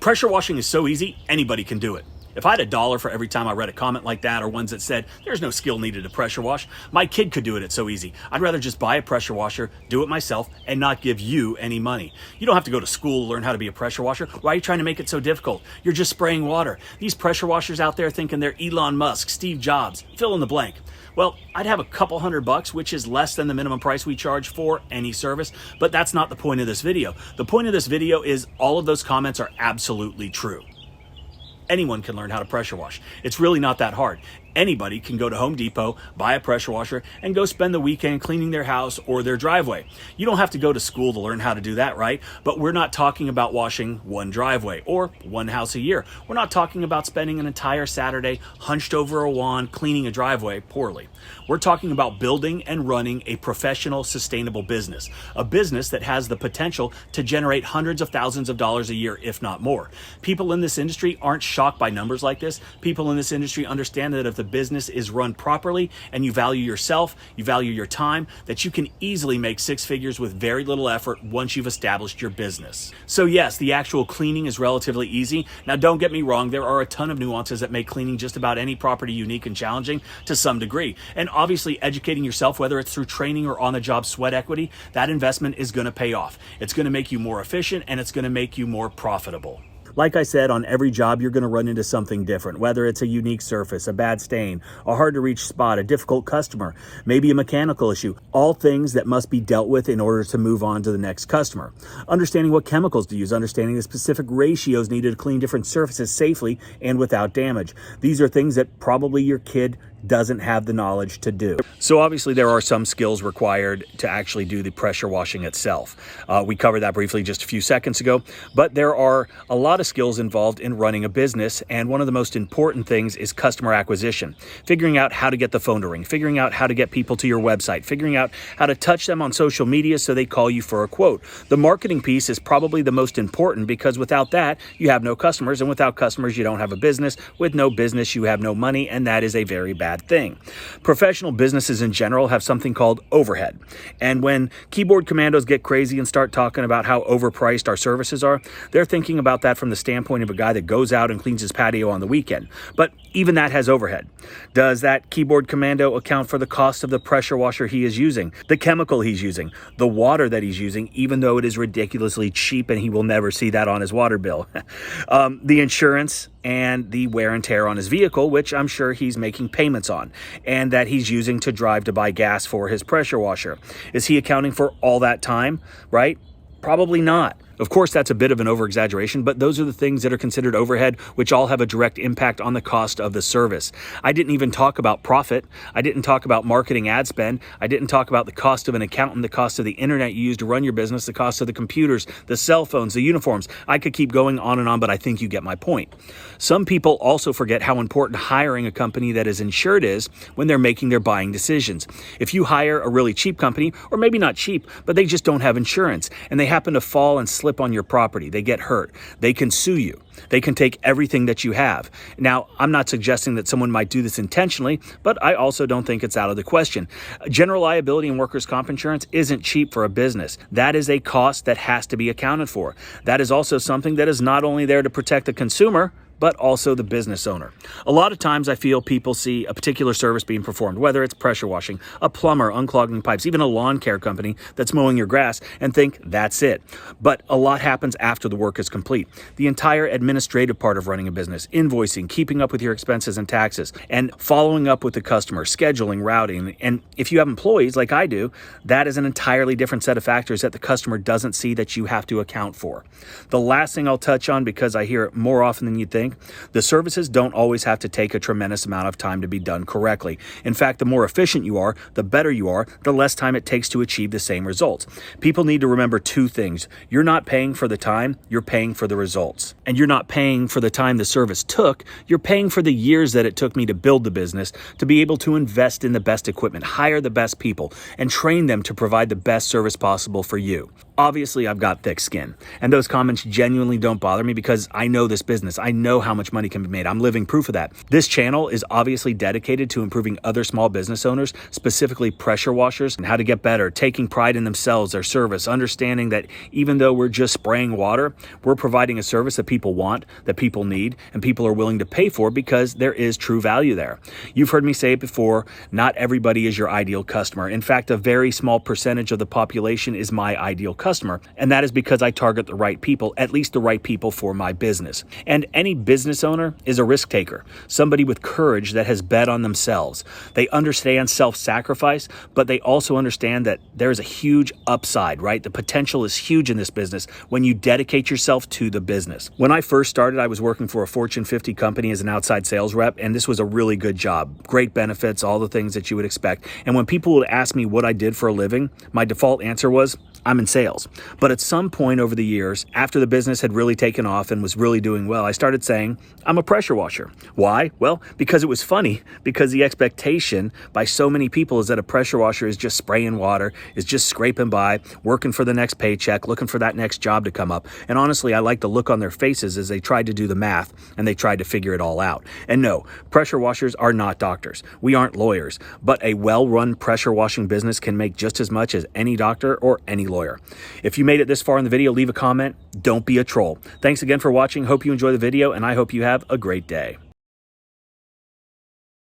Pressure washing is so easy, anybody can do it. If I had $1 for every time I read a comment like that or ones that said, there's no skill needed to pressure wash, my kid could do it. It's so easy. I'd rather just buy a pressure washer, do it myself, and not give you any money. You don't have to go to school to learn how to be a pressure washer. Why are you trying to make it so difficult? You're just spraying water. These pressure washers out there thinking they're Elon Musk, Steve Jobs, fill in the blank. Well, I'd have a couple $100, which is less than the minimum price we charge for any service, but that's not the point of this video. The point of this video is all of those comments are absolutely true. Anyone can learn how to pressure wash. It's really not that hard. Anybody can go to Home Depot, buy a pressure washer, and go spend the weekend cleaning their house or their driveway. You don't have to go to school to learn how to do that, right? But we're not talking about washing one driveway or one house a year. We're not talking about spending an entire Saturday hunched over a wand cleaning a driveway poorly. We're talking about building and running a professional, sustainable business, a business that has the potential to generate hundreds of thousands of dollars a year, if not more. People in this industry aren't shocked by numbers like this. People in this industry understand that if the business is run properly and you value yourself, you value your time, that you can easily make six figures with very little effort once you've established your business. So yes, the actual cleaning is relatively easy. Now don't get me wrong, there are a ton of nuances that make cleaning just about any property unique and challenging to some degree. And obviously educating yourself, whether it's through training or on-the-job sweat equity, that investment is going to pay off. It's going to make you more efficient and it's going to make you more profitable. Like I said, on every job, you're going to run into something different, whether it's a unique surface, a bad stain, a hard to reach spot, a difficult customer, maybe a mechanical issue, all things that must be dealt with in order to move on to the next customer. Understanding what chemicals to use, understanding the specific ratios needed to clean different surfaces safely and without damage. These are things that probably your kid doesn't have the knowledge to do. So obviously there are some skills required to actually do the pressure washing itself. We covered that briefly just a few seconds ago, but there are a lot of skills involved in running a business, and one of the most important things is customer acquisition. Figuring out how to get the phone to ring, figuring out how to get people to your website, figuring out how to touch them on social media so they call you for a quote. The marketing piece is probably the most important because without that, you have no customers, and without customers, you don't have a business. With no business, you have no money, and that is a very bad thing. Professional businesses in general have something called overhead. And when keyboard commandos get crazy and start talking about how overpriced our services are, they're thinking about that from the standpoint of a guy that goes out and cleans his patio on the weekend. But even that has overhead. Does that keyboard commando account for the cost of the pressure washer he is using, the chemical he's using, the water that he's using, even though it is ridiculously cheap and he will never see that on his water bill? The insurance and the wear and tear on his vehicle, which I'm sure he's making payments on, and that he's using to drive to buy gas for his pressure washer. Is he accounting for all that time, right? Probably not. Of course, that's a bit of an over-exaggeration, but those are the things that are considered overhead, which all have a direct impact on the cost of the service. I didn't even talk about profit. I didn't talk about marketing ad spend. I didn't talk about the cost of an accountant, the cost of the internet you use to run your business, the cost of the computers, the cell phones, the uniforms. I could keep going on and on, but I think you get my point. Some people also forget how important hiring a company that is insured is when they're making their buying decisions. If you hire a really cheap company, or maybe not cheap, but they just don't have insurance, and they happen to fall and slip on your property, they get hurt, they can sue you. They can take everything that you have. Now, I'm not suggesting that someone might do this intentionally, but I also don't think it's out of the question. General liability and workers' comp insurance isn't cheap for a business. That is a cost that has to be accounted for. That is also something that is not only there to protect the consumer, but also the business owner. A lot of times I feel people see a particular service being performed, whether it's pressure washing, a plumber unclogging pipes, even a lawn care company that's mowing your grass, and think that's it. But a lot happens after the work is complete. The entire administrative part of running a business, invoicing, keeping up with your expenses and taxes, and following up with the customer, scheduling, routing. And if you have employees like I do, that is an entirely different set of factors that the customer doesn't see that you have to account for. The last thing I'll touch on, because I hear it more often than you'd think, the services don't always have to take a tremendous amount of time to be done correctly. In fact, the more efficient you are, the better you are, the less time it takes to achieve the same results. People need to remember two things. You're not paying for the time, you're paying for the results. And you're not paying for the time the service took, you're paying for the years that it took me to build the business, to be able to invest in the best equipment, hire the best people, and train them to provide the best service possible for you. Obviously, I've got thick skin, and those comments genuinely don't bother me because I know this business. I know how much money can be made. I'm living proof of that. This channel is obviously dedicated to improving other small business owners, specifically pressure washers, and how to get better, taking pride in themselves, their service, understanding that even though we're just spraying water, we're providing a service that people want, that people need, and people are willing to pay for because there is true value there. You've heard me say it before, not everybody is your ideal customer. In fact, a very small percentage of the population is my ideal customer, and that is because I target the right people, at least the right people for my business. And any business owner is a risk taker, somebody with courage that has bet on themselves. They understand self-sacrifice, but they also understand that there's a huge upside, right? The potential is huge in this business when you dedicate yourself to the business. When I first started, I was working for a Fortune 50 company as an outside sales rep, and this was a really good job. Great benefits, all the things that you would expect. And when people would ask me what I did for a living, my default answer was, I'm in sales. But at some point over the years, after the business had really taken off and was really doing well, I started saying, I'm a pressure washer. Why? Well, because it was funny, because the expectation by so many people is that a pressure washer is just spraying water, is just scraping by, working for the next paycheck, looking for that next job to come up. And honestly, I like the look on their faces as they tried to do the math and they tried to figure it all out. And no, pressure washers are not doctors. We aren't lawyers, but a well-run pressure washing business can make just as much as any doctor or any lawyer. If you made it this far in the video, leave a comment. Don't be a troll. Thanks again for watching. Hope you enjoy the video, and I hope you have a great day.